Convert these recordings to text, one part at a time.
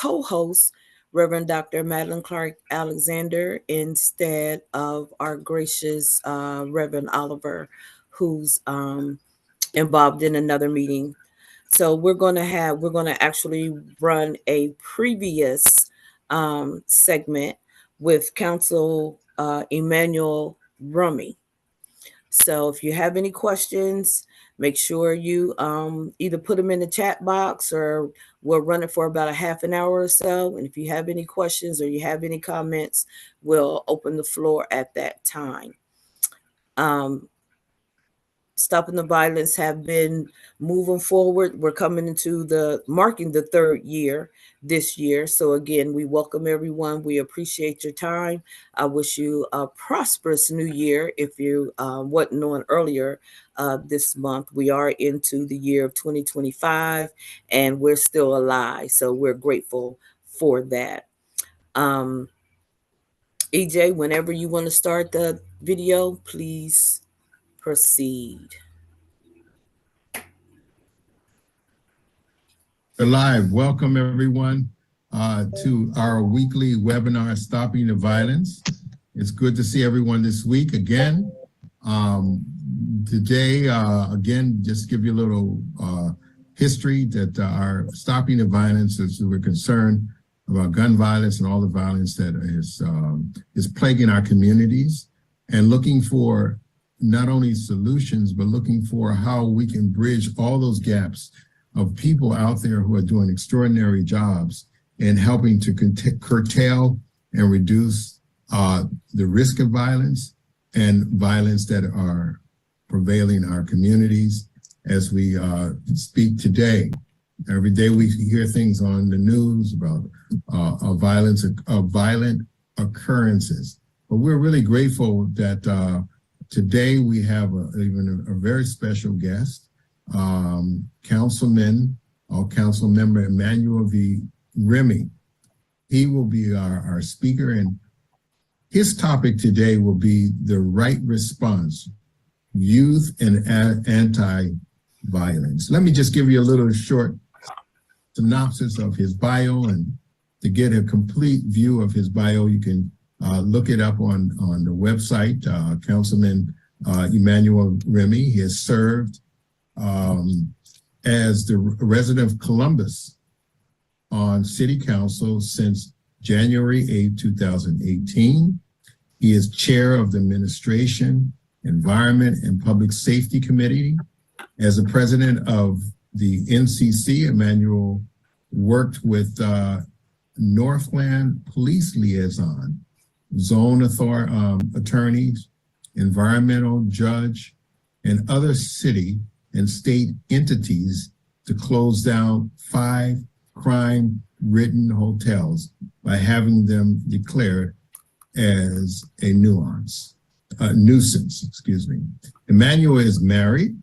co-host, Reverend Dr. Madeline Clark Alexander, instead of our gracious Reverend Oliver, who's involved in another meeting. So we're gonna actually run a previous segment with Council Emmanuel Rummy. So if you have any questions, make sure you either put them in the chat box, or we'll run it for about a half an hour or so. And if you have any questions or you have any comments, we'll open the floor at that time. Stopping the Violence have been moving forward. We're coming into marking the third year this year. So again, we welcome everyone. We appreciate your time. I wish you a prosperous new year. If you wasn't on earlier this month, we are into the year of 2025 and we're still alive. So we're grateful for that. EJ, whenever you want to start the video, please proceed. Live. Welcome everyone to our weekly webinar, Stopping the Violence. It's good to see everyone this week again. Today, again, just give you a little history that our Stopping the Violence is we're concerned about gun violence and all the violence that is plaguing our communities, and looking for not only solutions, but looking for how we can bridge all those gaps of people out there who are doing extraordinary jobs in helping to curtail and reduce the risk of violence and violence that are prevailing in our communities as we speak today. Every day we hear things on the news about violent occurrences. But we're really grateful that today we have even a very special guest, Council Member Emmanuel V. Rummy. He will be our speaker, and his topic today will be the right response, youth and anti-violence. Let me just give you a little short synopsis of his bio, and to get a complete view of his bio, you can look it up on the website, Councilman Emmanuel Rummy. He has served as the resident of Columbus on City Council since January 8, 2018. He is chair of the Administration, Environment, and Public Safety Committee. As the president of the NCC, Emmanuel worked with Northland Police Liaison, zone attorneys, environmental judge, and other city and state entities to close down 5 crime-ridden hotels by having them declared as a nuisance. Emmanuel is married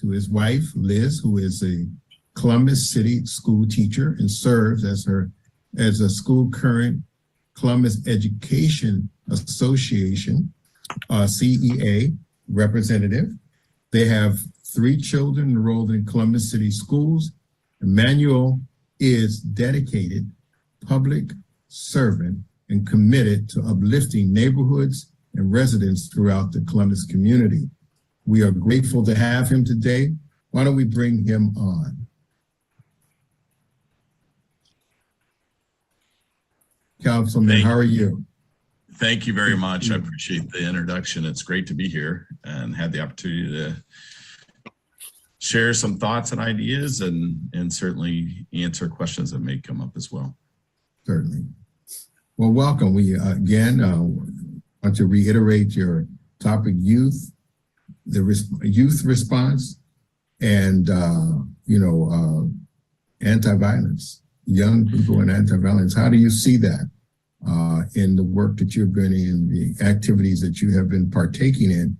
to his wife, Liz, who is a Columbus City school teacher and serves as a school current Columbus Education Association, CEA representative. They have 3 children enrolled in Columbus City schools. Emmanuel is dedicated public servant and committed to uplifting neighborhoods and residents throughout the Columbus community. We are grateful to have him today. Why don't we bring him on? Councilman, how are you? Thank you very much. I appreciate the introduction. It's great to be here and had the opportunity to share some thoughts and ideas and certainly answer questions that may come up as well. Certainly. Well, welcome. We again want to reiterate your topic: youth, youth response, and anti-violence, young people and anti-violence. How do you see that in the work that you've been in, the activities that you have been partaking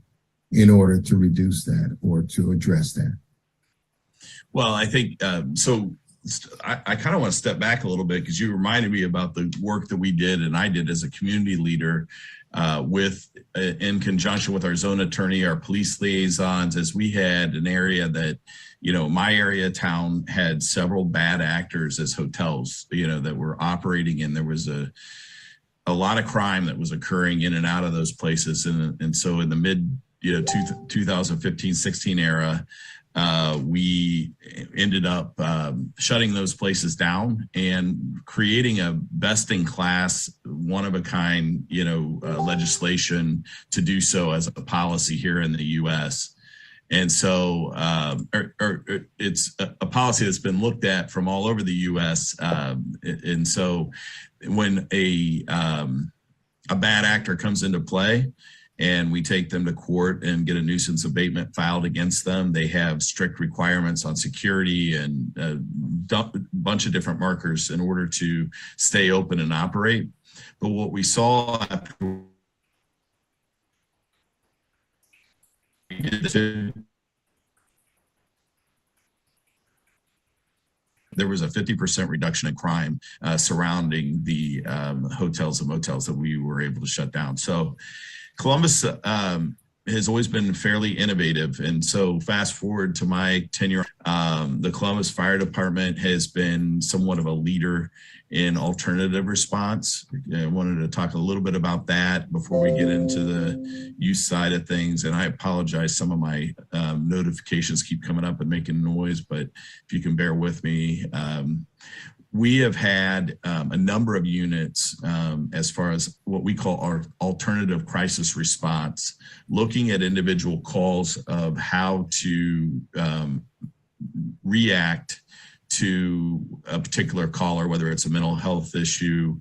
in order to reduce that or to address that? Well, I think so I kind of want to step back a little bit because you reminded me about the work that we did and I did as a community leader in conjunction with our zone attorney, our police liaisons, as we had an area that, my area of town had several bad actors as hotels, that were operating in. There was a lot of crime that was occurring in and out of those places. And so in the mid, 2015-16 era, we ended up shutting those places down and creating a best in class, one of a kind, legislation to do so as a policy here in the U.S. And so it's a policy that's been looked at from all over the U.S. And so when a bad actor comes into play, and we take them to court and get a nuisance abatement filed against them, they have strict requirements on security and a bunch of different markers in order to stay open and operate. But what we saw after there was a 50% reduction in crime surrounding the hotels and motels that we were able to shut down. So Columbus has always been fairly innovative. And so fast forward to my tenure, the Columbus Fire Department has been somewhat of a leader in alternative response. I wanted to talk a little bit about that before we get into the use side of things. And I apologize, some of my notifications keep coming up and making noise, but if you can bear with me. We have had a number of units as far as what we call our alternative crisis response, looking at individual calls of how to react to a particular caller, whether it's a mental health issue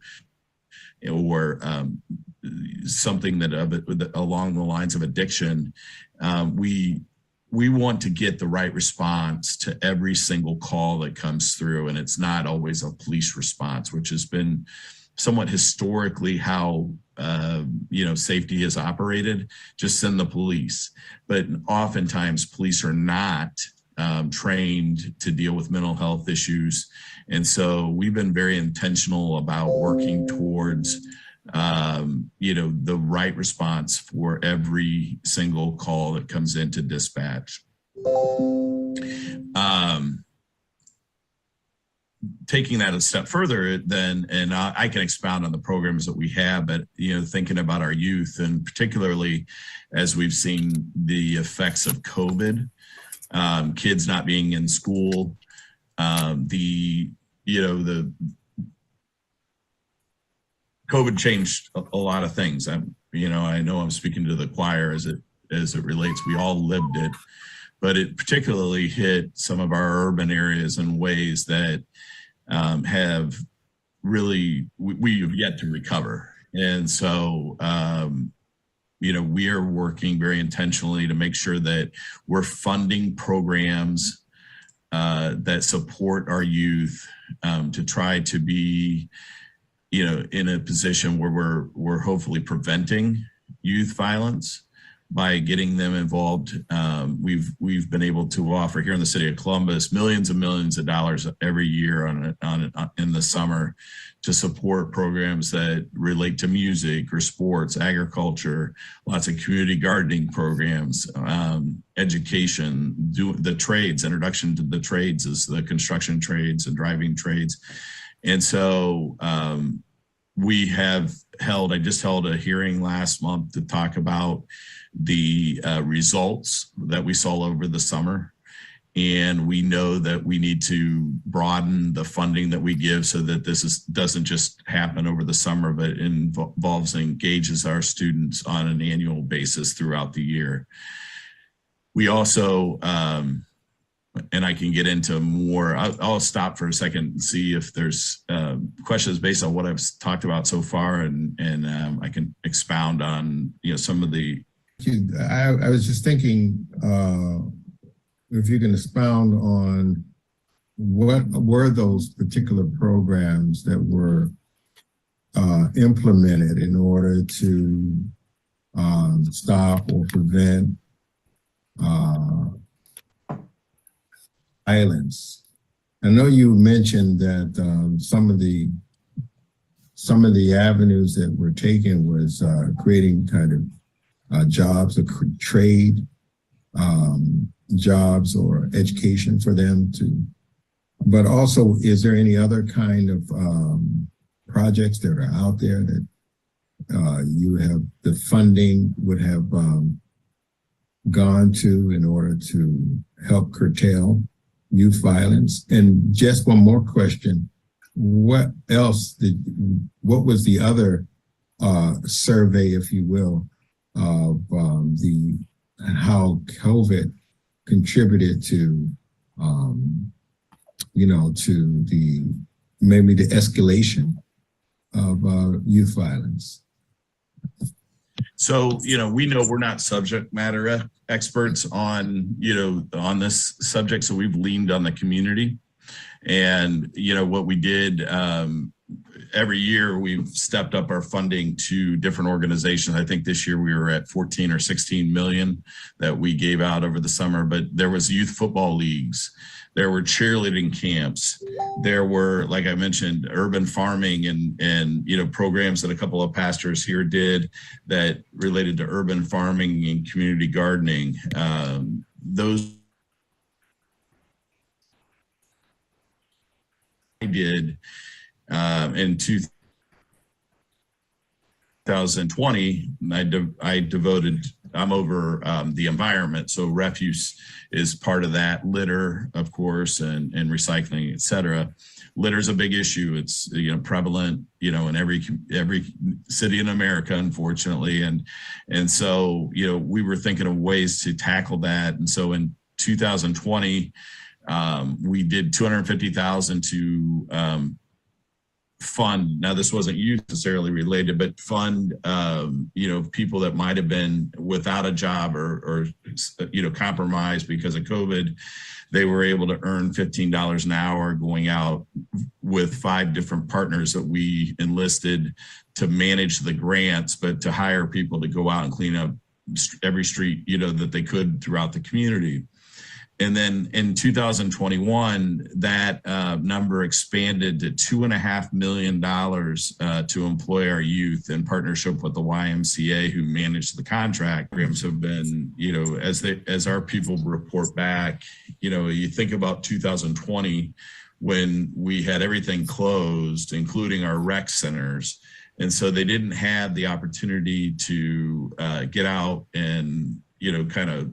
or something that along the lines of addiction. We want to get the right response to every single call that comes through. And it's not always a police response, which has been somewhat historically how, safety has operated. Just send the police. But oftentimes police are not trained to deal with mental health issues. And so we've been very intentional about working towards the right response for every single call that comes into dispatch. Taking that a step further then, and I can expound on the programs that we have, but, thinking about our youth and particularly as we've seen the effects of COVID, kids not being in school, the COVID changed a lot of things. I know I'm speaking to the choir as it relates. We all lived it, but it particularly hit some of our urban areas in ways that have really we have yet to recover. And so, we are working very intentionally to make sure that we're funding programs that support our youth to try to be in a position where we're hopefully preventing youth violence by getting them involved. We've been able to offer here in the city of Columbus millions and millions of dollars every year in the summer to support programs that relate to music or sports, agriculture, lots of community gardening programs, education, the trades, introduction to the trades is the construction trades and driving trades. And so I just held a hearing last month to talk about the results that we saw over the summer. And we know that we need to broaden the funding that we give so that doesn't just happen over the summer, but involves and engages our students on an annual basis throughout the year. We also, and I can get into more. I'll stop for a second and see if there's questions based on what I've talked about so far, and I can expound on some of the. I was just thinking if you can expound on what were those particular programs that were implemented in order to stop or prevent violence I know you mentioned that some of the avenues that were taken was creating kind of jobs, or trade jobs or education for them to. But also, is there any other kind of projects that are out there that you have the funding would have gone to in order to help curtail youth violence? And just one more question. What was the other survey, if you will, of how COVID contributed to, to maybe the escalation of youth violence? So, we know we're not subject matter experts on this subject. So we've leaned on the community. And, what we did every year, we've stepped up our funding to different organizations. I think this year we were at 14 or 16 million that we gave out over the summer, but there was youth football leagues. There were cheerleading camps. There were, like I mentioned, urban farming and programs that a couple of pastors here did that related to urban farming and community gardening. Those I did in 2020. I'm over the environment. So refuse is part of that, litter, of course, and recycling, et cetera. Litter is a big issue. It's, prevalent, in every city in America, unfortunately. And so, we were thinking of ways to tackle that. And so in 2020, we did $250,000 to fund. Now, this wasn't youth necessarily related, but fund, people that might have been without a job or compromised because of COVID. They were able to earn $15 an hour going out with 5 different partners that we enlisted to manage the grants, but to hire people to go out and clean up every street, that they could throughout the community. And then in 2021, that number expanded to $2.5 million to employ our youth in partnership with the YMCA, who managed the contract. Programs have been, as our people report back, you think about 2020 when we had everything closed, including our rec centers. And so they didn't have the opportunity to get out and, kind of,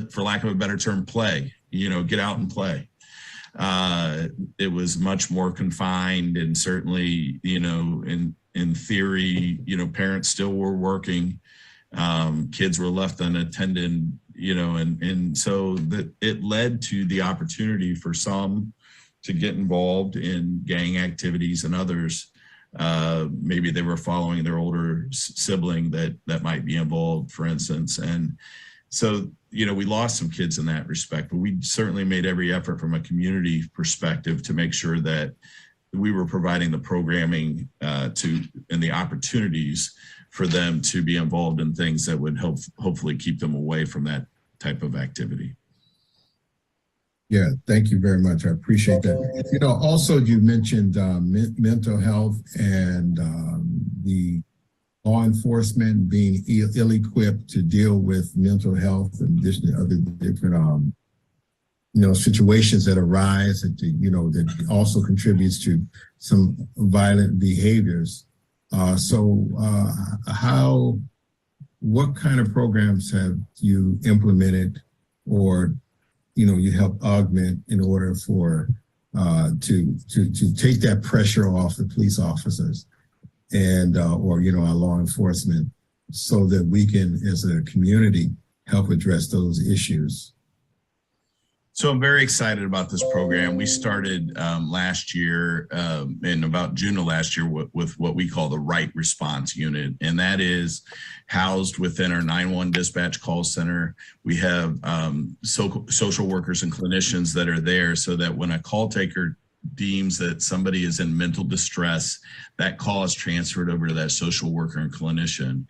for lack of a better term, play, get out and play. It was much more confined, and certainly, in theory, parents still were working. Kids were left unattended, and so that it led to the opportunity for some to get involved in gang activities, and others, maybe they were following their older sibling that might be involved, for instance. And so, we lost some kids in that respect, but we certainly made every effort from a community perspective to make sure that we were providing the programming and the opportunities for them to be involved in things that would hopefully keep them away from that type of activity. Yeah, thank you very much. I appreciate that. Also you mentioned mental health and the law enforcement being ill-equipped to deal with mental health and other different, situations that arise that also contributes to some violent behaviors. What kind of programs have you implemented or, you help augment in order for to take that pressure off the police officers and our law enforcement, so that we can, as a community, help address those issues? So I'm very excited about this program. We started last year, in about June of last year, with what we call the Right Response Unit, and that is housed within our 911 dispatch call center. We have social workers and clinicians that are there, so that when a call taker deems that somebody is in mental distress, that call is transferred over to that social worker and clinician.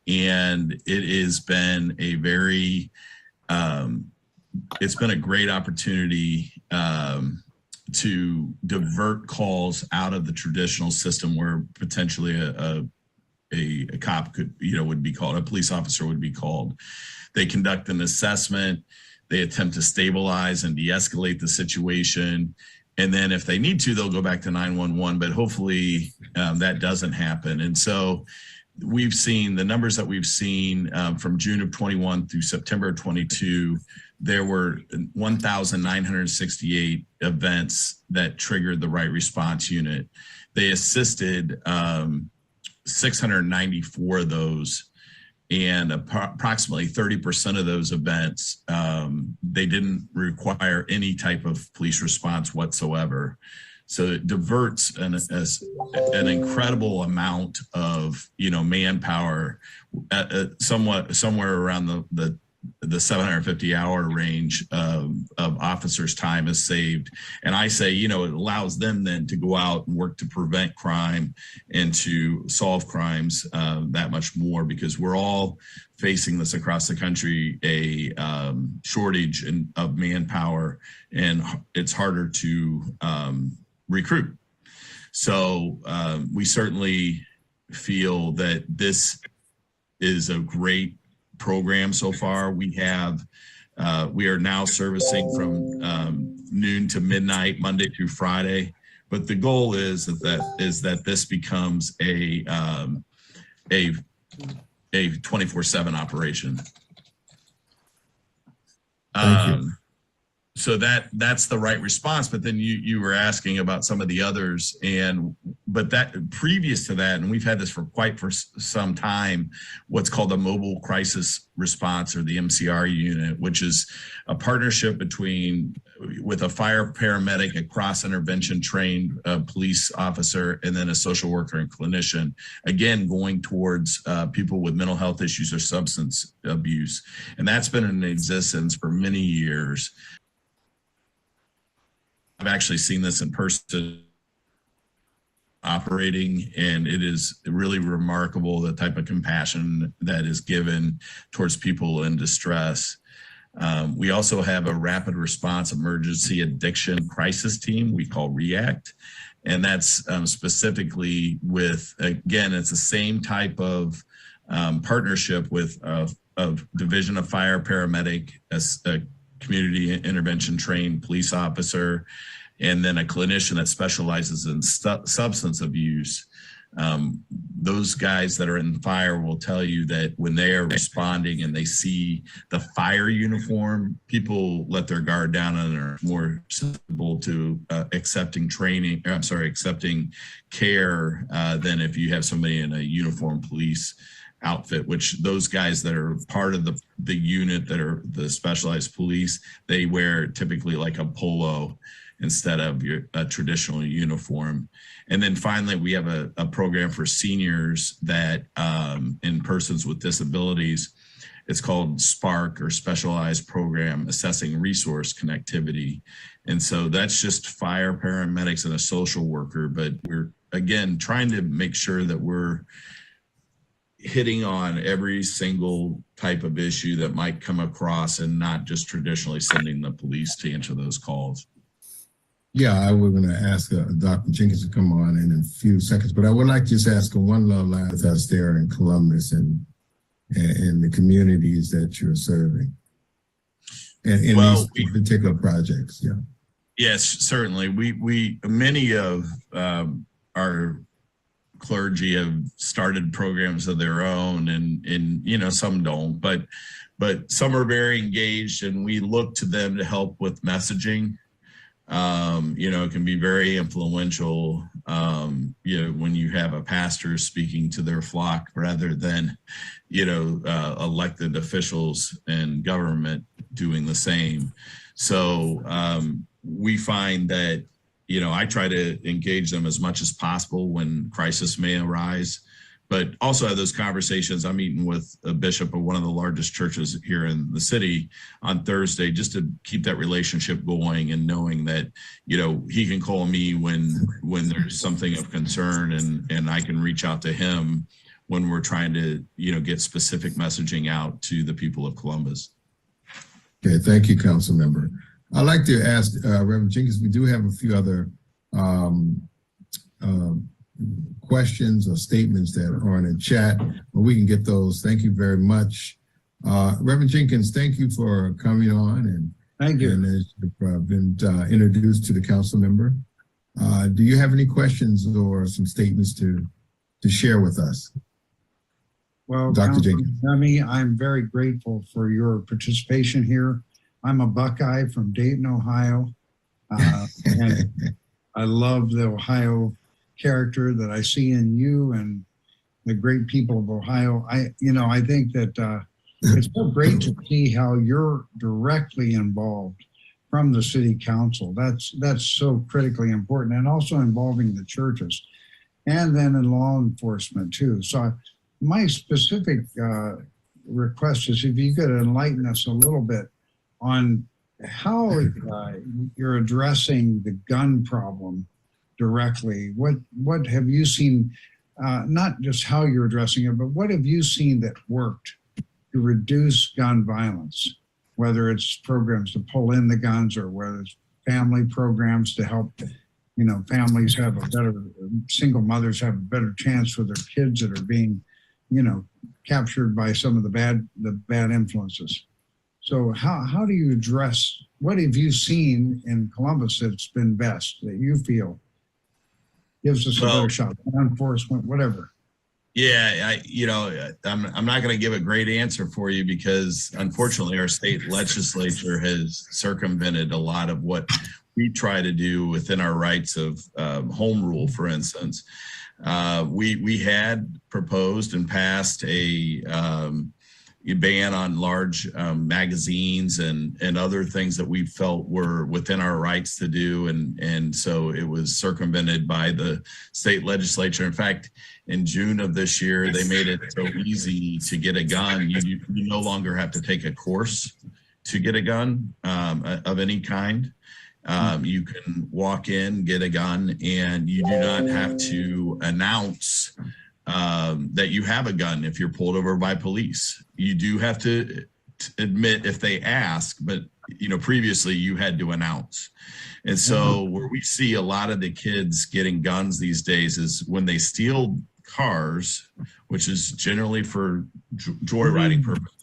And it has been a very it's been a great opportunity to divert calls out of the traditional system where potentially a cop could, would be called, a police officer would be called. They conduct an assessment, they attempt to stabilize and de-escalate the situation. And then if they need to, they'll go back to 911, but hopefully that doesn't happen. And so we've seen the numbers that we've seen from June of 21 through September of 22, there were 1,968 events that triggered the right response unit. They assisted 694 of those, and approximately 30% of those events, they didn't require any type of police response whatsoever. So it diverts an incredible amount of manpower, somewhere around the 750-hour range of officers' time is saved. And I say, it allows them then to go out and work to prevent crime and to solve crimes that much more, because we're all facing this across the country, a shortage of manpower, and it's harder to recruit. So we certainly feel that this is a great program so far. We are now servicing from noon to midnight, Monday through Friday. But the goal is that this becomes a 24/7 operation. Thank you. So that's the right response. But then you were asking about some of the others, but that previous to that, and we've had this for some time, what's called the Mobile Crisis Response, or the MCR unit, which is a partnership with a fire paramedic, a cross intervention trained police officer, and then a social worker and clinician, again going towards people with mental health issues or substance abuse. And that's been in existence for many years. I've actually seen this in person operating, and it is really remarkable the type of compassion that is given towards people in distress. We also have a rapid response emergency addiction crisis team we call REACT. And that's specifically with, again, it's the same type of partnership with a Division of Fire paramedic, a community intervention trained police officer, and then a clinician that specializes in substance abuse. Those guys that are in fire will tell you that when they are responding and they see the fire uniform, people let their guard down and are more susceptible to accepting care than if you have somebody in a uniformed police outfit, which those guys that are part of the unit that are the specialized police, they wear typically like a polo instead of a traditional uniform. And then finally, we have a program for seniors that in persons with disabilities. It's called SPARK, or Specialized Program Assessing Resource Connectivity. And so that's just fire paramedics and a social worker. But we're, again, trying to make sure that we're hitting on every single type of issue that might come across, and not just traditionally sending the police to answer those calls. Yeah, I was going to ask Dr. Jenkins to come on in a few seconds, but I would like to just ask one little line with us there in Columbus and the communities that you're serving, and in these particular projects. Yeah. Yes, certainly. We many of our clergy have started programs of their own, and some don't, but some are very engaged, and we look to them to help with messaging. It can be very influential, when you have a pastor speaking to their flock rather than, elected officials and government doing the same. So we find that, I try to engage them as much as possible when crisis may arise, but also have those conversations. I'm meeting with a bishop of one of the largest churches here in the city on Thursday, just to keep that relationship going, and knowing that, he can call me when there's something of concern, and I can reach out to him when we're trying to, get specific messaging out to the people of Columbus. Okay, thank you, Council Member. I'd like to ask Reverend Jenkins, we do have a few other questions or statements that are in the chat, but we can get those. Thank you very much. Reverend Jenkins, thank you for coming on and thank you. And as you've been introduced to the council member. Do you have any questions or some statements to share with us? Well, Dr. Jenkins. Demi, I'm very grateful for your participation here. I'm a Buckeye from Dayton, Ohio. And I love the Ohio character that I see in you and the great people of Ohio. I think that it's so great to see how you're directly involved from the city council. That's so critically important, and also involving the churches and then in law enforcement too. So my specific request is if you could enlighten us a little bit on how you're addressing the gun problem directly. What have you seen, not just how you're addressing it, but what have you seen that worked to reduce gun violence, whether it's programs to pull in the guns or whether it's family programs to help, families have a better, single mothers have a better chance with their kids that are being, captured by some of the bad influences. So how do you address, what have you seen in Columbus that's been best that you feel gives us a better shot, law enforcement, whatever? Yeah, I'm not going to give a great answer for you because unfortunately our state legislature has circumvented a lot of what we try to do within our rights of home rule, for instance. We had proposed and passed a ban on large magazines and other things that we felt were within our rights to do. And so it was circumvented by the state legislature. In fact, in June of this year, they made it so easy to get a gun. You no longer have to take a course to get a gun of any kind. You can walk in, get a gun, and you do not have to announce that you have a gun if you're pulled over by police. You do have to admit if they ask, but previously you had to announce. And so where we see a lot of the kids getting guns these days is when they steal cars, which is generally for joyriding purposes.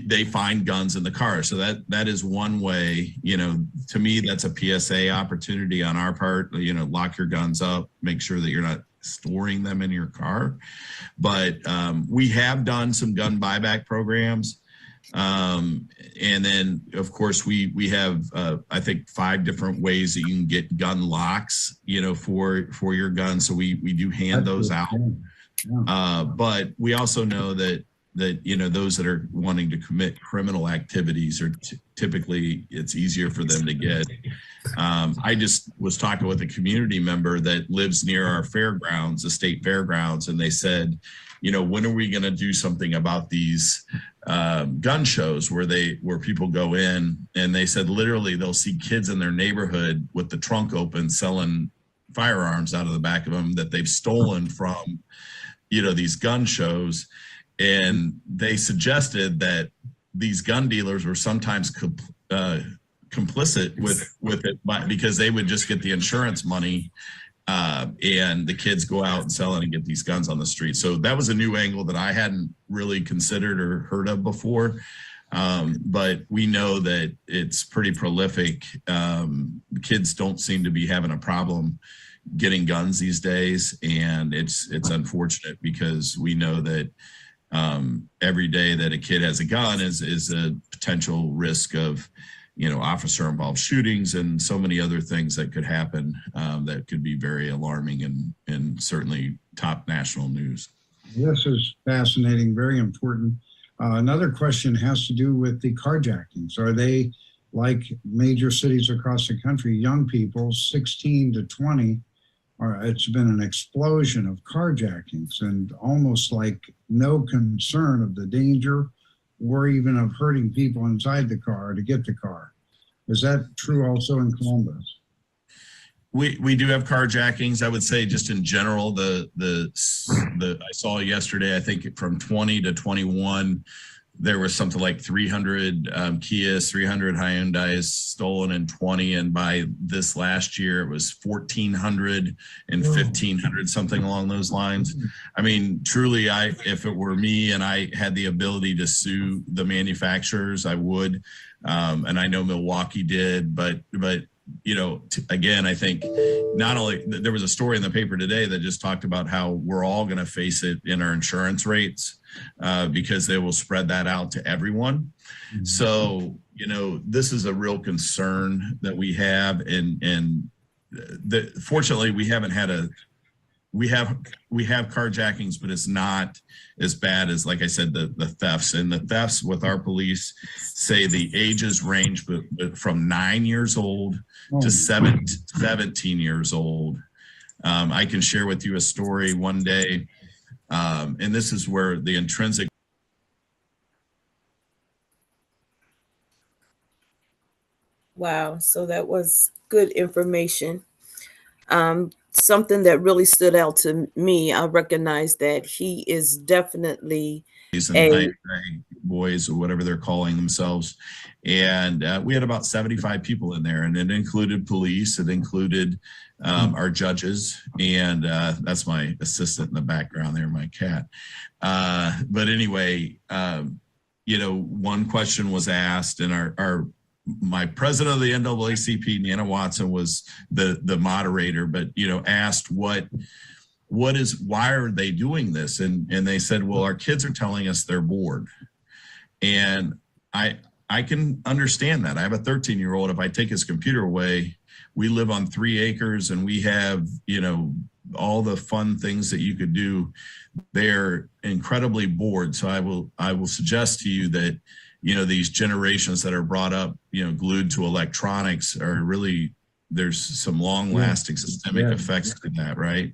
They find guns in the car. So that is one way, to me, that's a PSA opportunity on our part, lock your guns up, make sure that you're not storing them in your car. But we have done some gun buyback programs. And then of course we have, I think 5 different ways that you can get gun locks, for your gun. So we do hand those out. But we also know that those that are wanting to commit criminal activities are typically it's easier for them to get. I just was talking with a community member that lives near our fairgrounds, the state fairgrounds, and they said, when are we going to do something about these gun shows where people go in, and they said literally they'll see kids in their neighborhood with the trunk open selling firearms out of the back of them that they've stolen from, these gun shows. And they suggested that these gun dealers were sometimes complicit with it because they would just get the insurance money and the kids go out and sell it and get these guns on the street. So that was a new angle that I hadn't really considered or heard of before. But we know that it's pretty prolific. Kids don't seem to be having a problem getting guns these days. And it's unfortunate because we know that every day that a kid has a gun is a potential risk of, officer involved shootings and so many other things that could happen that could be very alarming and certainly top national news. This is fascinating, very important. Another question has to do with the carjackings. Are they, like major cities across the country, young people, 16 to 20, it's been an explosion of carjackings and almost like no concern of the danger or even of hurting people inside the car to get the car. Is that true also in Columbus? We do have carjackings. I would say just in general, I saw yesterday, I think from 20 to 21, there was something like 300 Kias, 300 Hyundais stolen in 20. And by this last year, it was 1,400 and 1,500, something along those lines. I mean, truly, if it were me and I had the ability to sue the manufacturers, I would. And I know Milwaukee did, but you know, again, I think not only there was a story in the paper today that just talked about how we're all going to face it in our insurance rates because they will spread that out to everyone. Mm-hmm. So, you know, this is a real concern that we have. And fortunately, we haven't had we have carjackings, but it's not as bad as, like I said, the thefts. And the thefts with our police say the ages range from 9 years old to 17 years old. I can share with you a story one day, and this is where the intrinsic. Wow, so that was good information. Something that really stood out to me, I recognize that he is definitely boys or whatever they're calling themselves. And we had about 75 people in there, and it included police, it included our judges, and that's my assistant in the background there, my cat. But anyway, you know, one question was asked, and my president of the NAACP, Nana Watson, was the moderator, but, you know, asked why are they doing this? And they said, well, our kids are telling us they're bored. And I can understand that. I have a 13-year-old. If I take his computer away, we live on 3 acres and we have, you know, all the fun things that you could do. They're incredibly bored. So I will suggest to you that, you know, these generations that are brought up, you know, glued to electronics are really, there's some long lasting systemic effects to that. Right.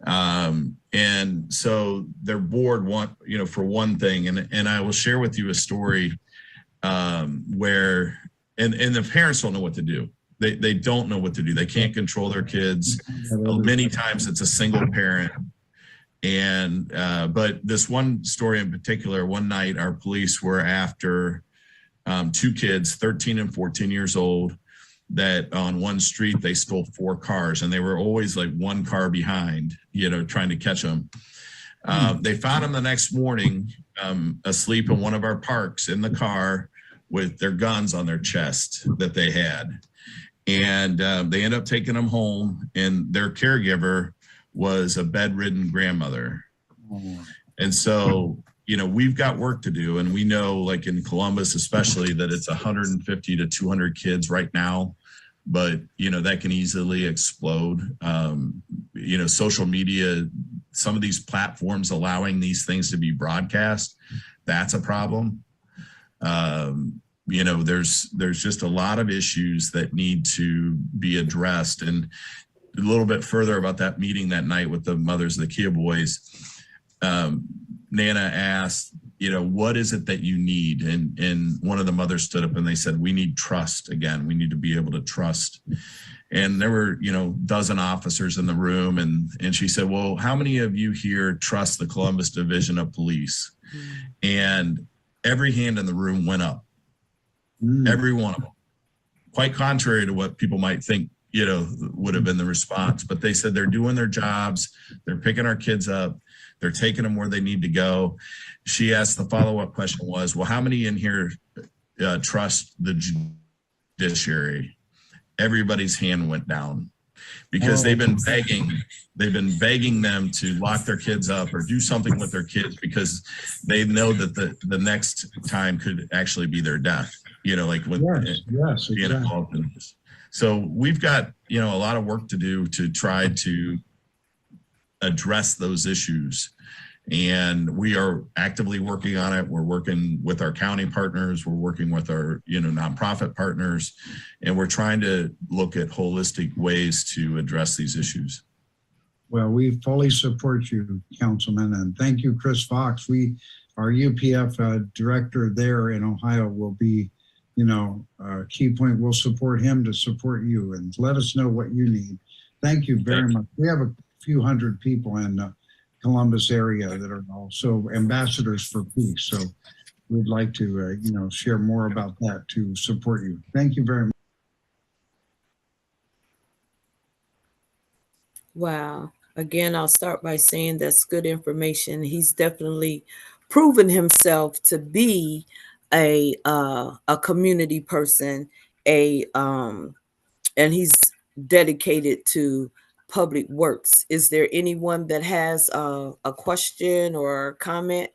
And so they're bored you know, for one thing, and I will share with you a story where, and the parents don't know what to do. They don't know what to do. They can't control their kids. Many times it's a single parent. And, but this one story in particular, one night our police were after 2 kids, 13 and 14 years old, that on one street, they stole 4 cars, and they were always like 1 car behind, you know, trying to catch them. They found them the next morning asleep in one of our parks in the car with their guns on their chest that they had. And they ended up taking them home, and their caregiver was a bedridden grandmother. And so, you know, we've got work to do. And we know, like in Columbus, especially, that it's 150 to 200 kids right now, but, you know, that can easily explode. You know, social media, some of these platforms allowing these things to be broadcast, that's a problem. You know, there's just a lot of issues that need to be addressed. And a little bit further about that meeting that night with the mothers of the Kia boys, Nana asked, you know, what is it that you need? And one of the mothers stood up and they said, we need trust again. We need to be able to trust. And there were, you know, 12 officers in the room. And she said, well, how many of you here trust the Columbus Division of Police? And every hand in the room went up. Every one of them. Quite contrary to what people might think, you know, would have been the response. But they said they're doing their jobs. They're picking our kids up. They're taking them where they need to go. She asked, the follow-up question was, well, how many in here trust the judiciary? Everybody's hand went down because they've been begging them to lock their kids up or do something with their kids because they know that the next time could actually be their death, you know, like when being involved in this. So we've got, you know, a lot of work to do to try to address those issues. And we are actively working on it. We're working with our county partners. We're working with our, you know, nonprofit partners, and we're trying to look at holistic ways to address these issues. Well, we fully support you, Councilman, and thank you, Chris Fox. Our UPF director there in Ohio will be, you know, a key point. We'll support him to support you, and let us know what you need. Thank you very much. We have a few hundred people in Columbus area that are also ambassadors for peace. So we'd like to, share more about that to support you. Thank you very much. Wow. Again, I'll start by saying that's good information. He's definitely proven himself to be a community person, and he's dedicated to public works. Is there anyone that has a question or comment?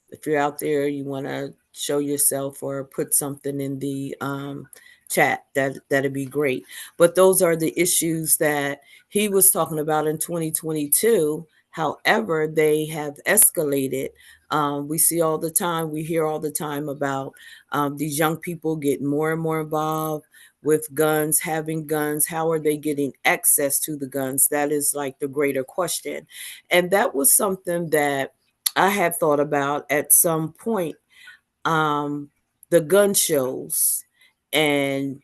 If you're out there, you want to show yourself or put something in the chat, that'd be great. But those are the issues that he was talking about in 2022. However, they have escalated. We see all the time, we hear all the time about these young people getting more and more involved with guns, having guns. How are they getting access to the guns? That is like the greater question. And that was something that I had thought about at some point, the gun shows and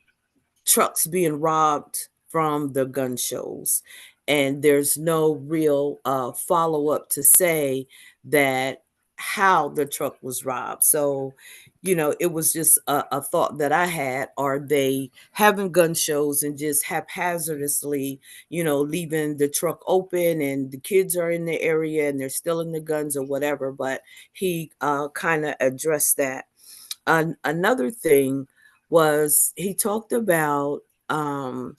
trucks being robbed from the gun shows. And there's no real follow up to say that how the truck was robbed. So, it was just a thought that I had. Are they having gun shows and just haphazardly, leaving the truck open and the kids are in the area and they're stealing the guns or whatever? But he kind of addressed that. Another thing was um,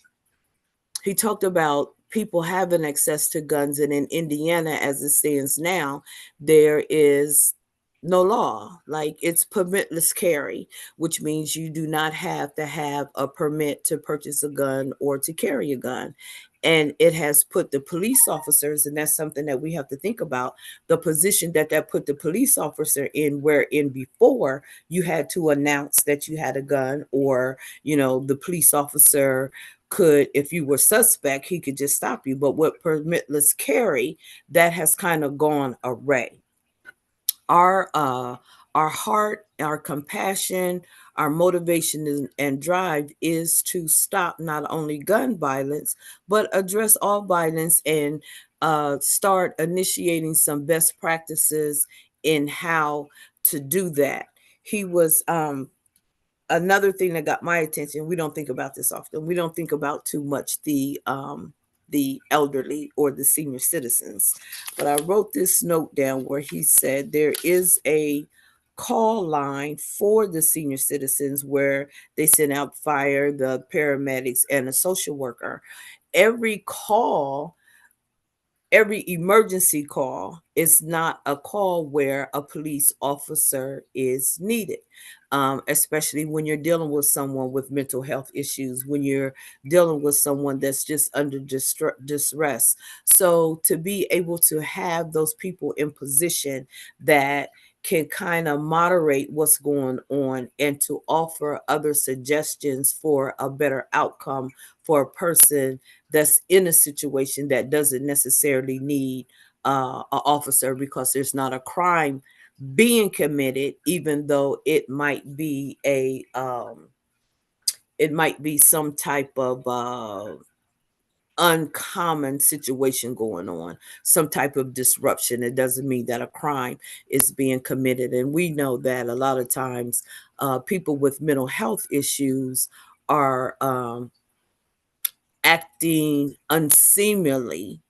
he talked about people having access to guns, and in Indiana, as it stands now, there is no law. Like, it's permitless carry, which means you do not have to have a permit to purchase a gun or to carry a gun. And it has put the police officers, and that's something that we have to think about, the position that put the police officer in, wherein before you had to announce that you had a gun, or the police officer could, if you were suspect, he could just stop you. But with permitless carry, that has kind of gone array. Our heart, our compassion, our motivation and drive is to stop not only gun violence, but address all violence, and start initiating some best practices in how to do that. He was another thing that got my attention. We don't think about this often. We don't think about too much the elderly or the senior citizens. But I wrote this note down where he said there is a call line for the senior citizens where they send out fire, the paramedics, and a social worker. Every call, every emergency call is not a call where a police officer is needed, especially when you're dealing with someone with mental health issues, when you're dealing with someone that's just under distress. So to be able to have those people in position that can kind of moderate what's going on and to offer other suggestions for a better outcome for a person that's in a situation that doesn't necessarily need an officer, because there's not a crime being committed, even though it might be some type of uncommon situation going on, some type of disruption. It doesn't mean that a crime is being committed. And we know that a lot of times people with mental health issues are acting unseemly,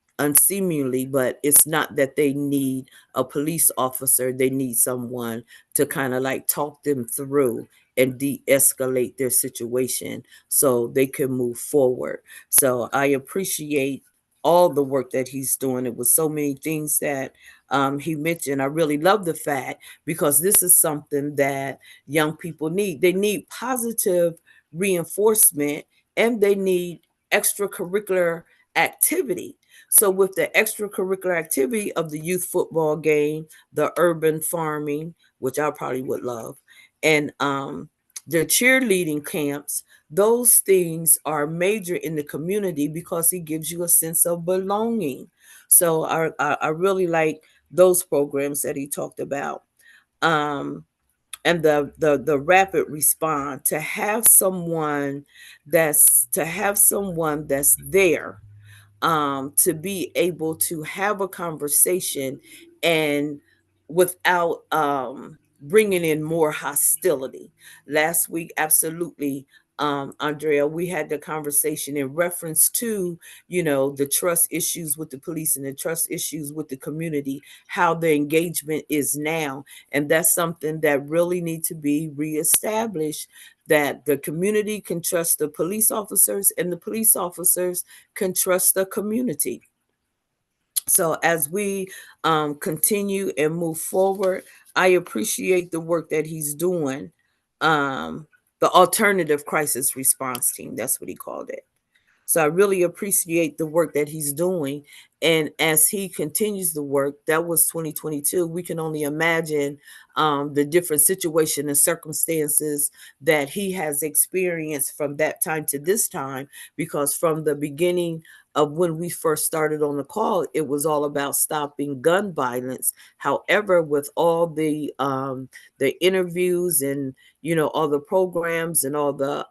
but it's not that they need a police officer. They need someone to kind of like talk them through and de-escalate their situation so they can move forward. So I appreciate all the work that he's doing. It was so many things that he mentioned. I really love the fact, because this is something that young people need. They need positive reinforcement, and they need extracurricular activity. So with the extracurricular activity of the youth football game, the urban farming, which I probably would love, and the cheerleading camps, those things are major in the community because it gives you a sense of belonging. So I really like those programs that he talked about. Um, and the rapid response, to have someone that's there, to be able to have a conversation and without bringing in more hostility. Last week, absolutely, Andrea, we had the conversation in reference to, the trust issues with the police and the trust issues with the community, how the engagement is now. And that's something that really needs to be reestablished, that the community can trust the police officers and the police officers can trust the community. So as we continue and move forward, I appreciate the work that he's doing. Um, the alternative crisis response team, that's what he called it. So I really appreciate the work that he's doing. And as he continues the work, that was 2022. We can only imagine the different situation and circumstances that he has experienced from that time to this time, because from the beginning of when we first started on the call, it was all about stopping gun violence. However, with all the interviews and all the programs and all the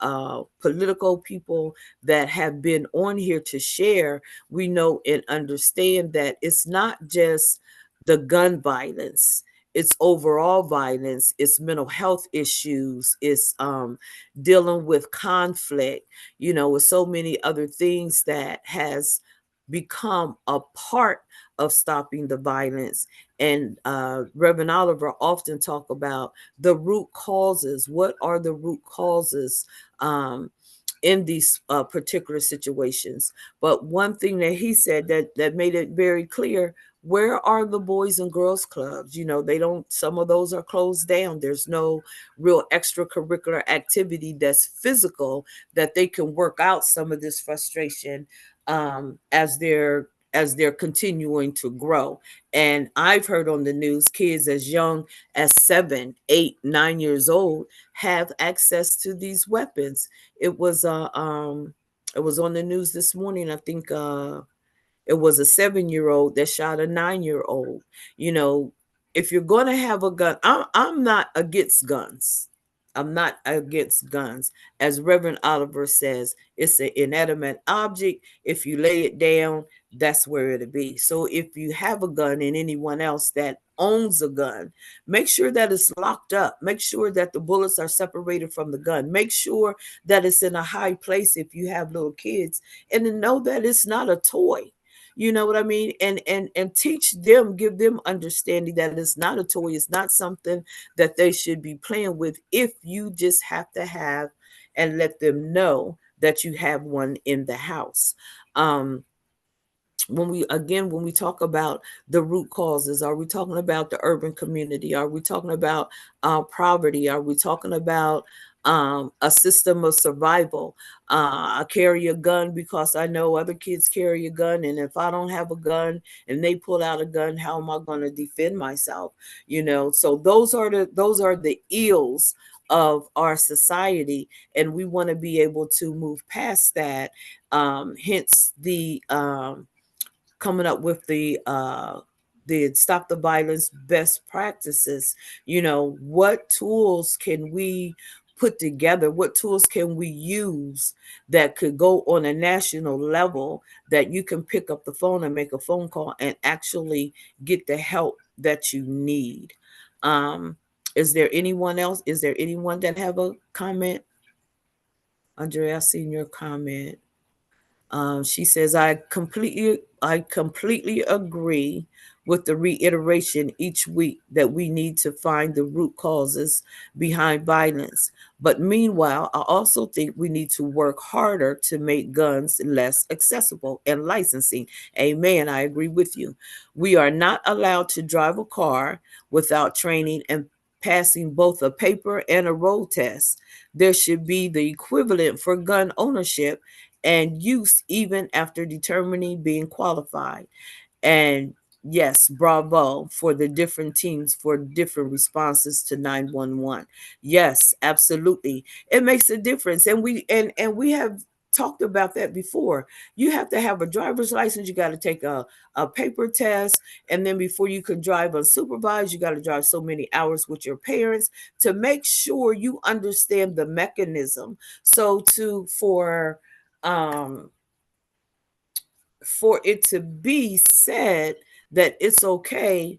political people that have been on here to share, we know and understand that it's not just the gun violence, it's overall violence, it's mental health issues, it's dealing with conflict, with so many other things that has become a part of stopping the violence. And Reverend Oliver often talk about the root causes. What are the root causes in these particular situations? But one thing that he said that made it very clear: where are the boys and girls clubs? They don't, some of those are closed down. There's no real extracurricular activity that's physical that they can work out some of this frustration as they're continuing to grow. And I've heard on the news kids as young as 7, 8, 9 years old have access to these weapons. It was on the news this morning. I think it was a 7-year-old that shot a 9-year-old. If you're going to have a gun, I'm not against guns. I'm not against guns. As Reverend Oliver says, it's an inanimate object. If you lay it down, that's where it'll be. So if you have a gun and anyone else that owns a gun, make sure that it's locked up. Make sure that the bullets are separated from the gun. Make sure that it's in a high place if you have little kids, and to know that it's not a toy. You know what I mean? And teach them, give them understanding that it's not a toy, it's not something that they should be playing with. If you just have to have and let them know that you have one in the house. When we talk about the root causes, are we talking about the urban community? Are we talking about poverty? Are we talking about a system of survival? I carry a gun because I know other kids carry a gun, and if I don't have a gun and they pull out a gun, how am I going to defend myself? So those are the ills of our society, and we want to be able to move past that. Hence the coming up with the stop the violence best practices. What tools can we put together? What tools can we use that could go on a national level, that you can pick up the phone and make a phone call and actually get the help that you need? Is there anyone else? Is there anyone that have a comment? Andrea, I seen your comment. She says, I completely agree with the reiteration each week that we need to find the root causes behind violence. But meanwhile, I also think we need to work harder to make guns less accessible and licensing. Amen. I agree with you. We are not allowed to drive a car without training and passing both a paper and a road test. There should be the equivalent for gun ownership and use even after determining being qualified. And yes, bravo for the different teams for different responses to 911. Yes, absolutely. It makes a difference. And we have talked about that before. You have to have a driver's license, you got to take a paper test, and then before you can drive unsupervised, you got to drive so many hours with your parents to make sure you understand the mechanism. So um for it to be said that it's okay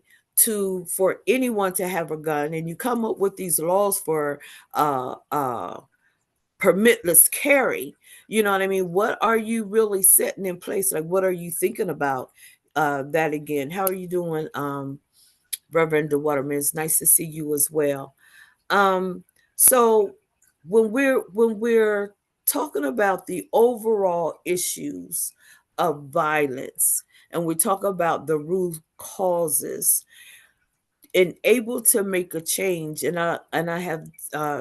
for anyone to have a gun, and you come up with these laws for permitless carry, you know what I mean? What are you really setting in place? Like, what are you thinking about that again? How are you doing, Reverend DeWaterman? It's nice to see you as well. So when we're talking about the overall issues of violence, and we talk about the root causes, and able to make a change, and I have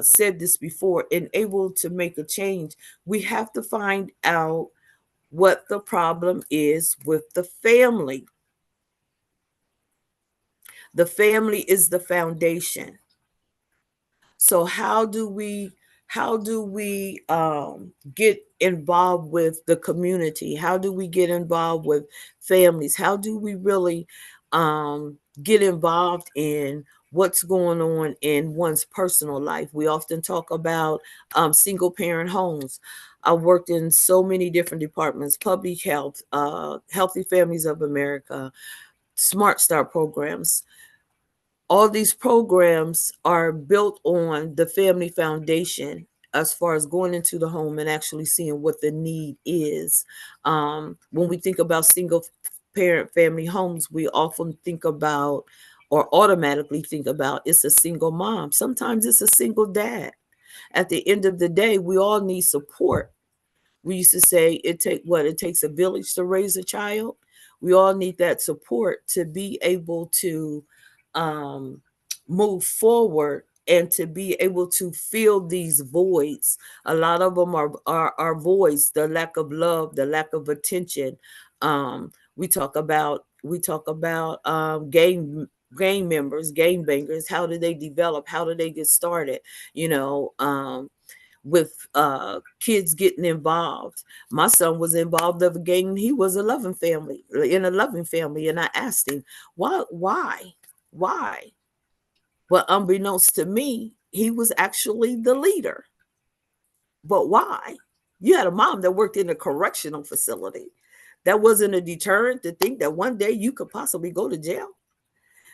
said this before, and able to make a change, we have to find out what the problem is with the family. The family is the foundation. So how do we get involved with the community? How do we get involved with families? How do we really get involved in what's going on in one's personal life? We often talk about single parent homes. I worked in so many different departments: public health, Healthy Families of America, Smart Start programs. All these programs are built on the family foundation, as far as going into the home and actually seeing what the need is. When we think about single parent family homes, we often think about, or automatically think about, it's a single mom. Sometimes it's a single dad. At the end of the day, we all need support. We used to say it takes a village to raise a child. We all need that support to be able to um, move forward, and to be able to fill these voids. A lot of them are voids: the lack of love, the lack of attention. We talk about gang members, gang bangers. How do they develop? How do they get started? You know, with kids getting involved. My son was involved of a gang. He was in a loving family, and I asked him, why? Well, unbeknownst to me, he was actually the leader. But why? You had a mom that worked in a correctional facility. That wasn't a deterrent to think that one day you could possibly go to jail.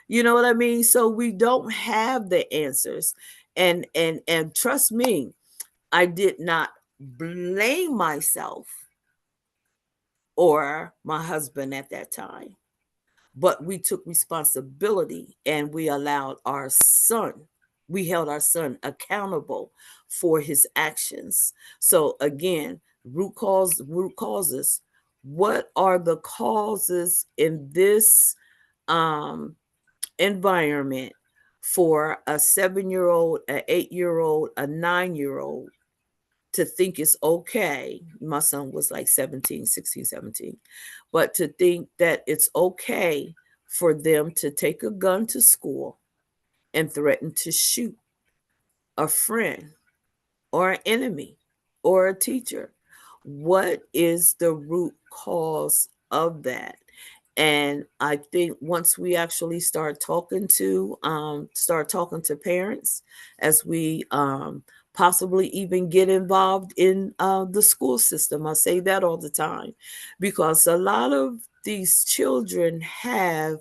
You know what I mean? So we don't have the answers. And trust me, I did not blame myself or my husband at that time, but we took responsibility, and we held our son accountable for his actions. So again, root causes. What are the causes in this um, environment for a 7-year-old, an 8-year-old, a 9-year-old to think it's okay? My son was like 17, 16, 17. But to think that it's okay for them to take a gun to school and threaten to shoot a friend or an enemy or a teacher. What is the root cause of that? And I think once we actually start talking to parents, as we possibly even get involved in the school system. I say that all the time, because a lot of these children have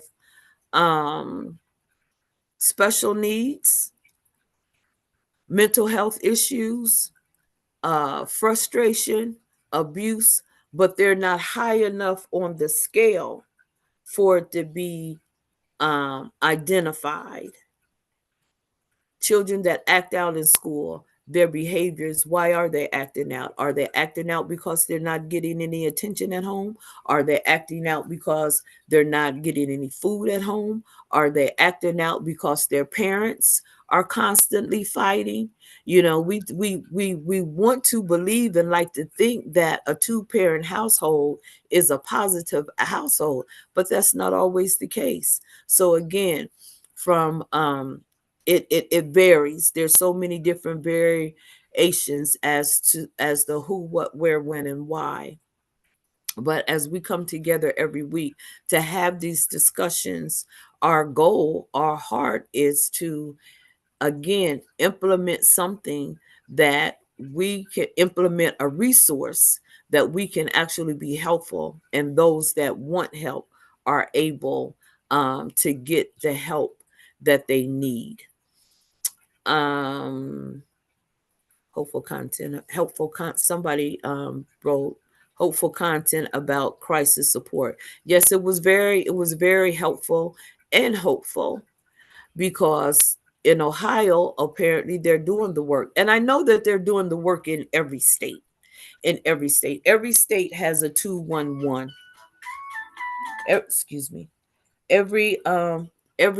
um, special needs, mental health issues, frustration, abuse, but they're not high enough on the scale for it to be identified. Children that act out in school, their behaviors, why are they acting out? Are they acting out because they're not getting any attention at home? Are they acting out because they're not getting any food at home? Are they acting out because their parents are constantly fighting? You know, we want to believe and like to think that a two-parent household is a positive household, but that's not always the case. So again, from it varies. There's so many different variations as the who, what, where, when, and why. But as we come together every week to have these discussions, our goal, our heart is to again implement something that we can implement, a resource that we can actually be helpful, and those that want help are able to get the help that they need. Um, hopeful content, somebody wrote hopeful content about crisis support. Yes, it was very helpful and hopeful, because in Ohio, apparently they're doing the work. And I know that they're doing the work in every state. In every state. Every state has a 211. Excuse me. Every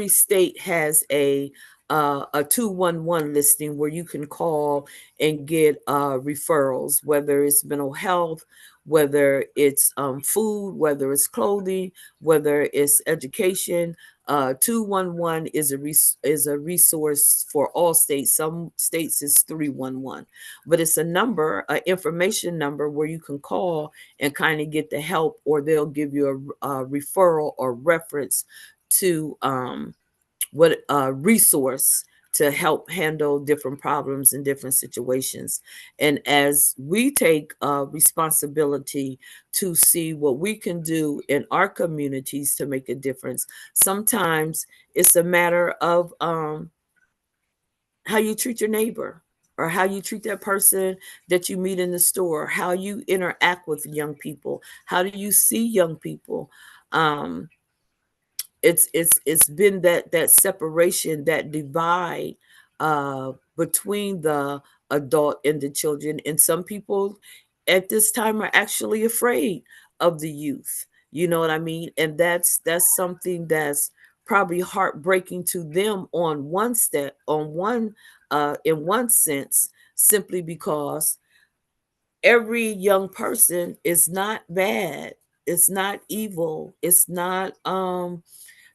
state has a 211 listing where you can call and get referrals, whether it's mental health, whether it's food, whether it's clothing, whether it's education. 211 is a resource for all states. Some states is 311, but it's a number, an information number where you can call and kind of get the help, or they'll give you a referral or reference to what resource to help handle different problems in different situations. And as we take responsibility to see what we can do in our communities to make a difference, sometimes it's a matter of how you treat your neighbor, or how you treat that person that you meet in the store, how you interact with young people, how do you see young people. um, it's been that separation, that divide between the adult and the children, and some people at this time are actually afraid of the youth. You know what I mean? And that's something that's probably heartbreaking to them on one in one sense, simply because every young person is not bad, it's not evil, it's not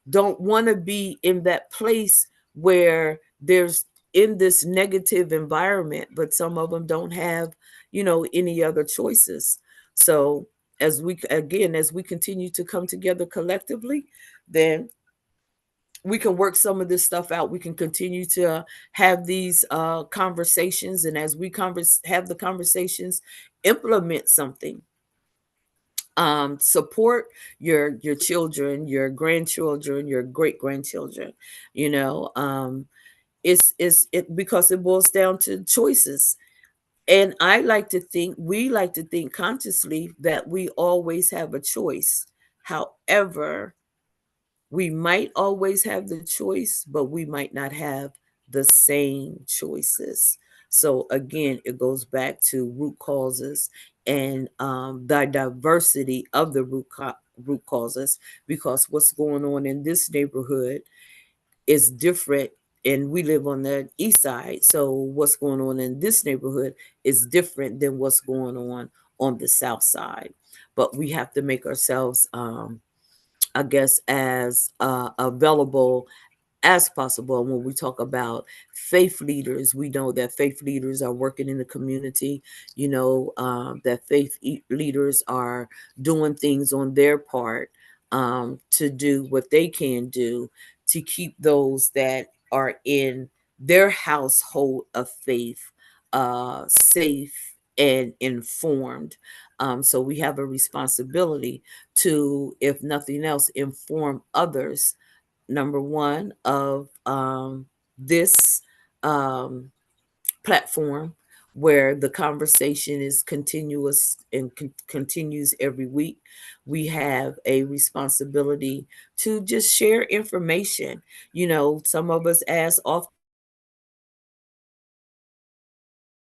don't want to be in that place where there's in this negative environment, but some of them don't have, any other choices. So as we continue to come together collectively, then we can work some of this stuff out. We can continue to have these conversations, and as we have the conversations, implement something. Support your children, your grandchildren, your great grandchildren. It's it because it boils down to choices. And we like to think consciously that we always have a choice. However, we might always have the choice, but we might not have the same choices. So again, it goes back to root causes and the diversity of the root causes, because what's going on in this neighborhood is different. And we live on the east side. So what's going on in this neighborhood is different than what's going on the south side. But we have to make ourselves I guess, as available as possible. And when we talk about faith leaders, we know that faith leaders are working in the community, that leaders are doing things on their part to do what they can do to keep those that are in their household of faith safe and informed. So we have a responsibility to, if nothing else, inform others, number one, of this um, platform where the conversation is continuous and continues every week. We have a responsibility to just share information. Some of us ask often,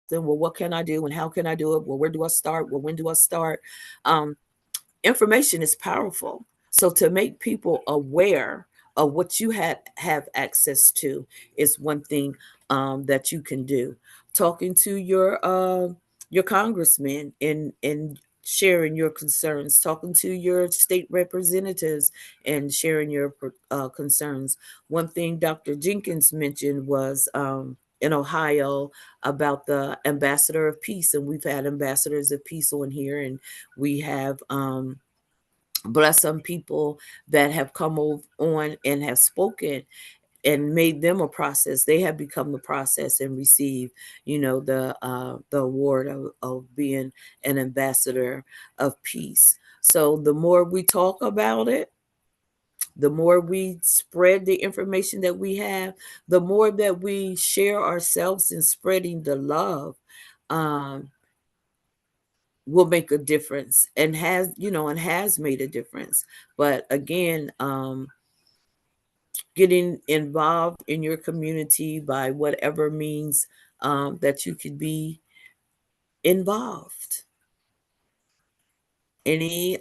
well, what can I do and how can I do it? Well, where do I start? Well, when do I start? Information is powerful. So to make people aware of what you have access to is one thing that you can do. Talking to your congressman and sharing your concerns, talking to your state representatives and sharing your concerns. One thing Dr. Jenkins mentioned was in Ohio about the ambassador of peace, and we've had ambassadors of peace on here, and we have blessed some people that have come on and have spoken and made them a process. They have become the process and receive, the award of being an ambassador of peace. So the more we talk about it, The more we spread the information that we have, the more that we share ourselves in spreading the love, um, will make a difference, and has made a difference. But again, getting involved in your community by whatever means that you could be involved. Any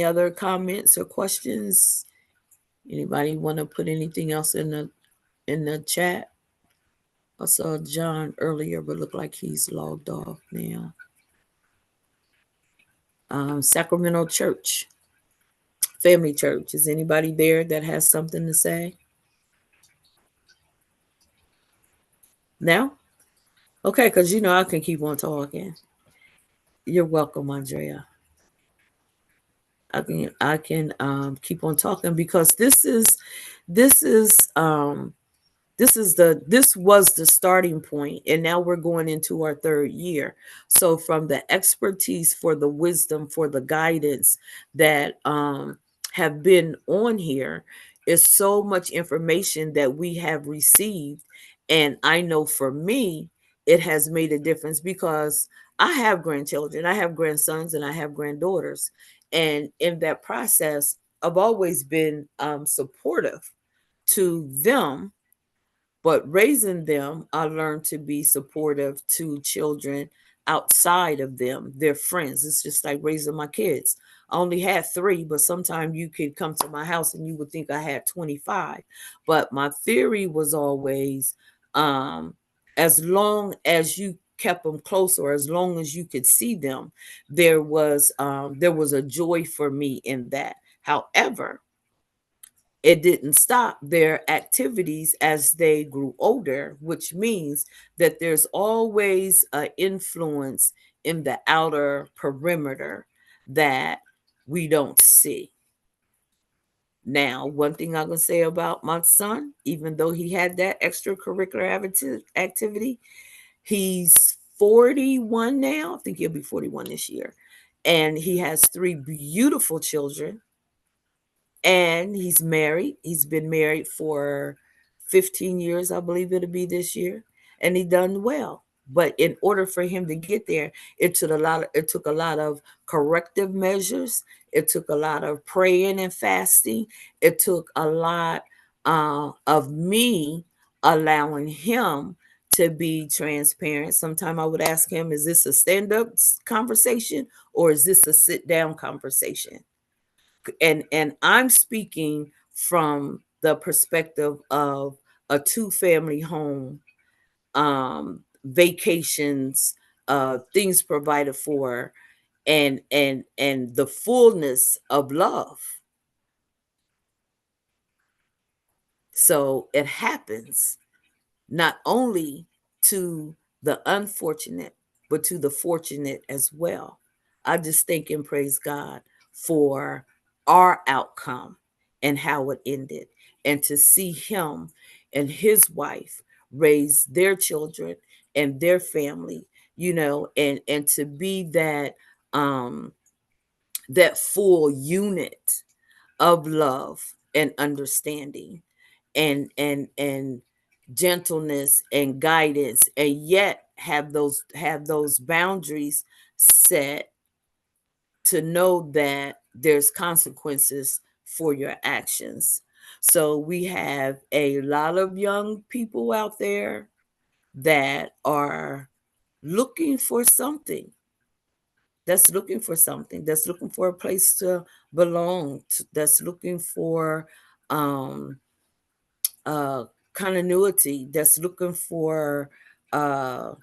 other comments or questions? Anybody want to put anything else in the chat? I saw John earlier, but look like he's logged off now. Sacramento Church, Family Church. Is anybody there that has something to say? Now? Okay, because I can keep on talking. You're welcome, Andrea. I can keep on talking because this was the starting point, and now we're going into our third year. So from the expertise, for the wisdom, for the guidance that have been on here, is so much information that we have received. And I know for me, it has made a difference because I have grandchildren, I have grandsons, and I have granddaughters. And in that process, I've always been supportive to them, but raising them, I learned to be supportive to children outside of them, their friends. It's just like raising my kids. I only had 3, but sometimes you could come to my house and you would think I had 25. But my theory was always, as long as you kept them close, or as long as you could see them, there was a joy for me in that. However, it didn't stop their activities as they grew older, which means that there's always an influence in the outer perimeter that we don't see. Now, one thing I'm going to say about my son, even though he had that extracurricular activity, he's 41 now. I think he'll be 41 this year. And he has 3 beautiful children, and he's married. He's been married for 15 years, I believe it'll be this year, and he done well. But in order for him to get there, it took a lot of corrective measures. It took a lot of praying and fasting. It took a lot of me allowing him to be transparent. Sometimes I would ask him, is this a stand-up conversation or is this a sit-down conversation? And I'm speaking from the perspective of a 2-family home, vacations, things provided for, and the fullness of love. So it happens not only to the unfortunate, but to the fortunate as well. I just thank and praise God for our outcome and how it ended, and to see him and his wife raise their children and their family, and to be that full unit of love and understanding, and gentleness and guidance, and yet have those boundaries set, to know that there's consequences for your actions. So we have a lot of young people out there that are looking for something, that's looking for a place to belong, that's looking for um continuity, that's looking for love.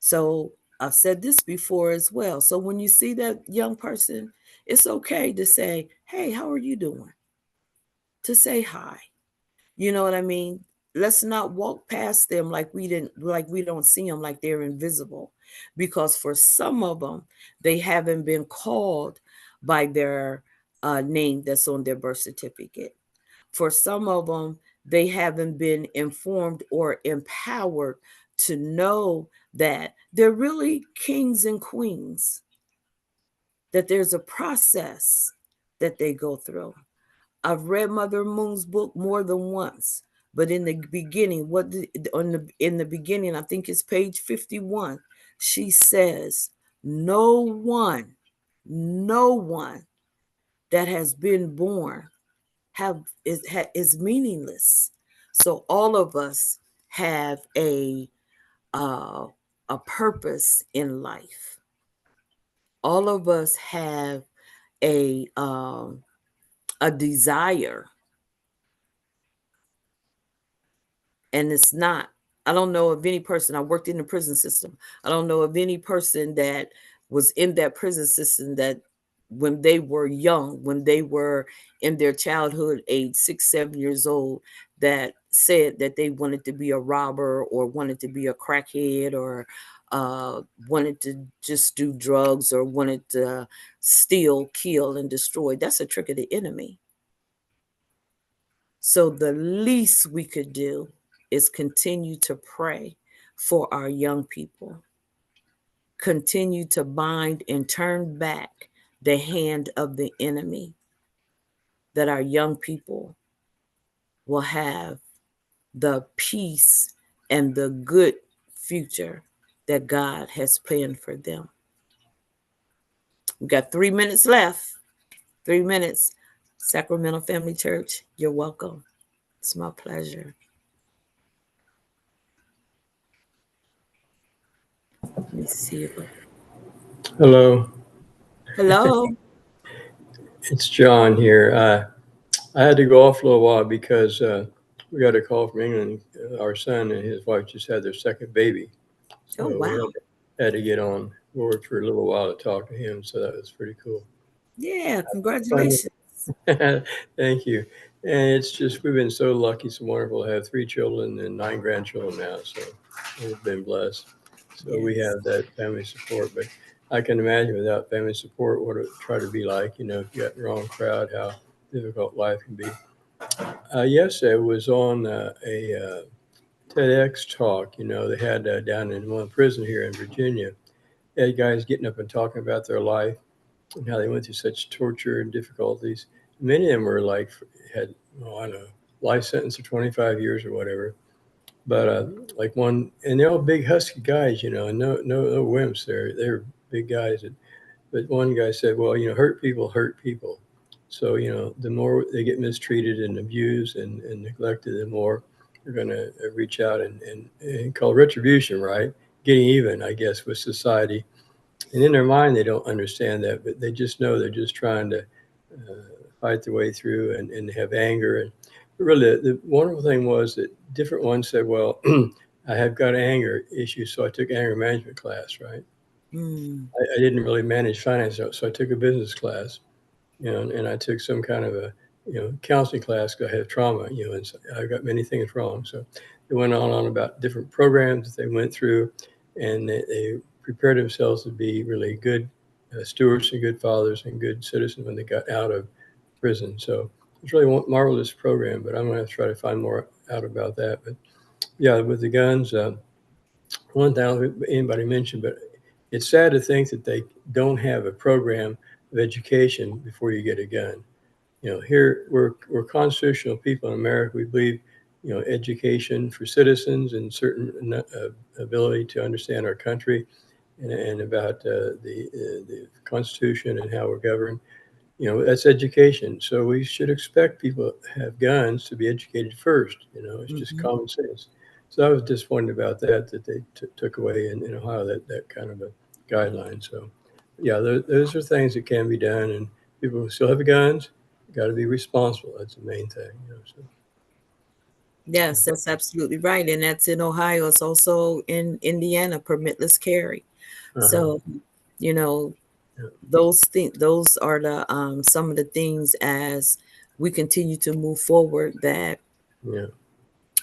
So I've said this before as well. So when you see that young person, it's okay to say, hey, how are you doing? To say hi. You know what I mean? Let's not walk past them like we don't see them, like they're invisible. Because for some of them, they haven't been called by their name that's on their birth certificate. For some of them, they haven't been informed or empowered to know that they're really kings and queens, that there's a process that they go through. I've read Mother Moon's book more than once, but in the beginning, in the beginning, I think it's page 51, she says, no one that has been born is meaningless. So all of us have uh, a purpose in life. All of us have a desire, and it's not. I don't know of any person. I worked in the prison system. I don't know of any person that was in that prison system that, when they were young, when they were in their childhood age, 6, 7 years old, that said that they wanted to be a robber or wanted to be a crackhead or wanted to just do drugs or wanted to steal, kill, and destroy. That's a trick of the enemy. So the least we could do is continue to pray for our young people, continue to bind and turn back the hand of the enemy, that our young people will have the peace and the good future that God has planned for them. We've got 3 minutes left. 3 minutes. Sacramento Family Church, you're welcome. It's my pleasure. Let me see. Hello, Hello. it's John here. I had to go off a little while because we got a call from England. Our son and his wife just had their second baby. So Oh, wow. we had to get on board for a little while to talk to him. So that was pretty cool. Yeah, congratulations. Thank you. And it's just, we've been so lucky, so wonderful to have 3 children and 9 grandchildren now. So we've been blessed. So we Yes. have that family support. But I can imagine without family support what it would try to be like, you know, if you got the wrong crowd, how difficult life can be. Yesterday was on a TEDx talk, you know, they had down in one prison here in Virginia. They had guys getting up and talking about their life and how they went through such torture and difficulties. Many of them were like, had, oh, I don't know, life sentence of 25 years or whatever. But like one, and they're all big husky guys, you know, and no wimps. They're big guys. But one guy said, well, you know, hurt people hurt people. So, you know, the more they get mistreated and abused and neglected, the more they're going to reach out and call retribution, right? Getting even, I guess, with society. And in their mind, they don't understand that, but they just know they're just trying to fight their way through and have anger. And really, the wonderful thing was that different ones said, well, I have got anger issues, so I took anger management class, right? I didn't really manage finance, so I took a business class, you know, and I took some kind of a, you know, counseling class because I had trauma, you know, and so I got many things wrong. So they went on about different programs that they went through, and they prepared themselves to be really good stewards and good fathers and good citizens when they got out of prison. So it's really a marvelous program, but I'm going to try to find more out about that. But yeah, with the guns, one thing anybody mentioned, but it's sad to think that they don't have a program of education before you get a gun. You know, here we're constitutional people in America. We believe, you know, education for citizens and certain ability to understand our country and about the Constitution and how we're governed. You know, that's education. So we should expect people that have guns to be educated first. You know, it's just common sense. So I was disappointed about that they took away in Ohio that kind of a guideline. So yeah, those are things that can be done, and people who still have guns got to be responsible. That's the main thing. You know, so. Yes, that's absolutely right. And that's in Ohio. It's also in Indiana, permitless carry. So, you know, Yeah. those are the some of the things as we continue to move forward that Yeah.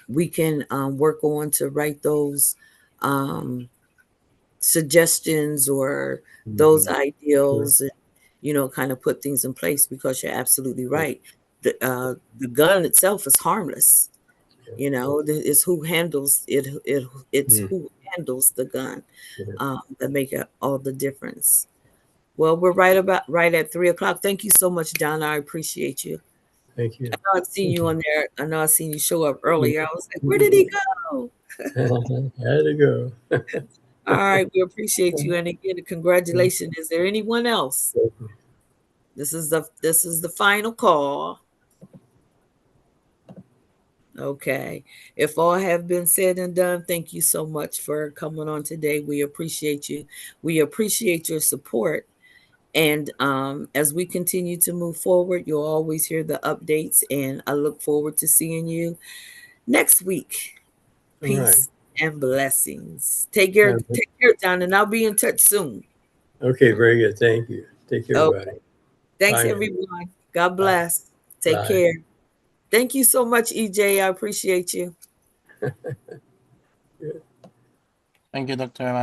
we can work on to write those suggestions or those ideals, and, you know, kind of put things in place, because you're absolutely right. The gun itself is harmless. You know, it's who handles it. It's who handles the gun Yeah. that make all the difference. Well, we're right at 3:00. Thank you so much, Donna. I appreciate you. Thank you. I know I've seen you on there. I know I've seen you show up earlier. I was like, where did he go? Had to go. All right, we appreciate you. And again, congratulations. Is there anyone else? This is the final call. Okay. If all have been said and done, thank you so much for coming on today. We appreciate you. We appreciate your support. And as we continue to move forward, you'll always hear the updates. And I look forward to seeing you next week. All right. Peace and blessings. Take care, John, and I'll be in touch soon. Okay, very good. Thank you. Take care, Okay. everybody. Thanks, Bye now. everyone. God bless. Take Bye. care. Thank you so much, EJ. I appreciate you. Thank you, Dr. Evan.